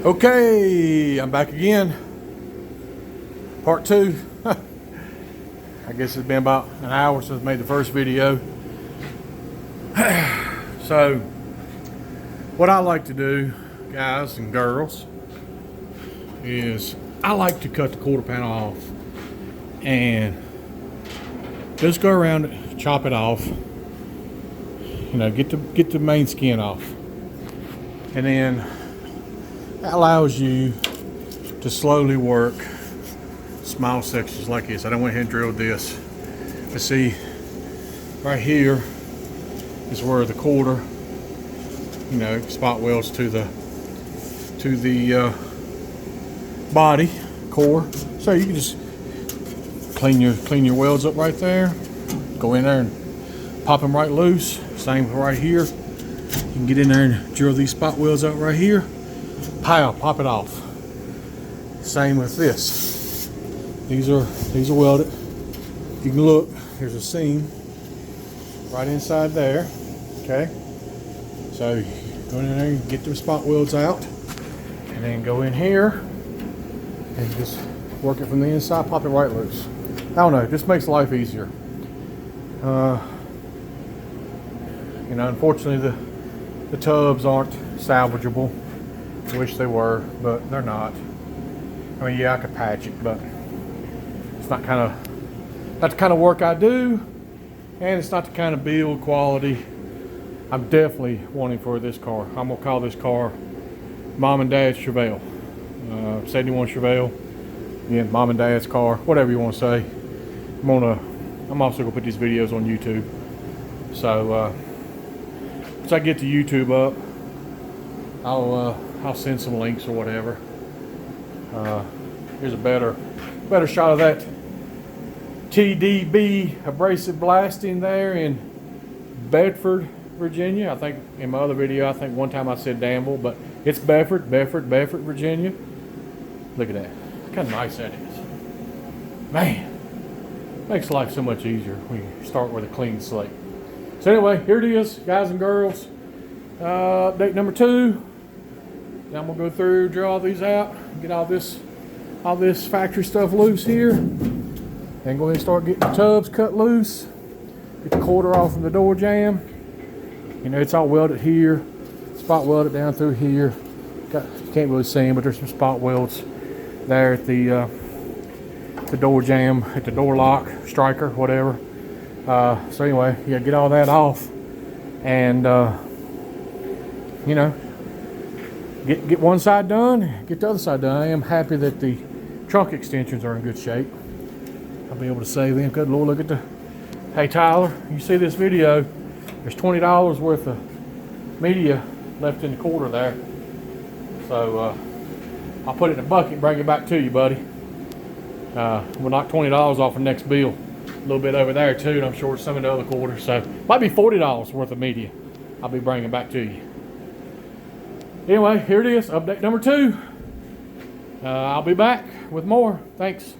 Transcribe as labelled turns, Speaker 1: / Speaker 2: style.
Speaker 1: Okay, I'm back again. Part two. I guess it's been about an hour since I made the first video. So, what I like to do, guys and girls, is I like to cut the quarter panel off and just go around it, chop it off. You know, get the main skin off, and then that allows you to slowly work small sections like this. I don't went ahead and drilled this. But see, right here is where the quarter, you know, spot welds to the body core. So you can just clean your welds up right there. Go in there and pop them right loose. Same right here. You can get in there and drill these spot welds out right here. Pow, pop it off. Same with this. These are welded. You can look, there's a seam right inside there. Okay. So go in there and get the spot welds out, and then go in here and just work it from the inside, pop it right loose. I don't know, it just makes life easier. You know, unfortunately the tubs aren't salvageable. I wish they were, but they're not. I mean, yeah, I could patch it, but it's not the kind of work I do, and it's not the kind of build quality I'm definitely wanting for this car. I'm gonna call this car Mom and Dad's Chevelle, 71 Chevelle. Yeah, Mom and Dad's car, whatever you want to say. I'm also gonna put these videos on YouTube. So once I get to YouTube up, I'll send some links or whatever. Here's a better shot of that TDB abrasive blasting there in Bedford, Virginia. I think in my other video, I think one time I said Danville, but it's Bedford, Virginia. Look at that. Look how nice that is. Man, makes life so much easier when you start with a clean slate. So anyway, here it is, guys and girls. Update number 2. Now I'm gonna go through, drill all these out, get all this factory stuff loose here, and go ahead and start getting the tubs cut loose. Get the quarter off from the door jamb. You know, it's all welded here, spot welded down through here. You can't really see them, but there's some spot welds there at the door jamb, at the door lock, striker, whatever. So anyway, yeah, get all that off, and you know, get one side done, get the other side done. I am happy that the trunk extensions are in good shape. I'll be able to save them. Good Lord, look at the. Hey Tyler, you see this video? There's $20 worth of media left in the quarter there. So I'll put it in a bucket and bring it back to you, buddy. We'll knock $20 off the next bill. A little bit over there too, and I'm sure some of the other quarters. So might be $40 worth of media I'll be bringing back to you. Anyway, here it is, update number 2. I'll be back with more. Thanks.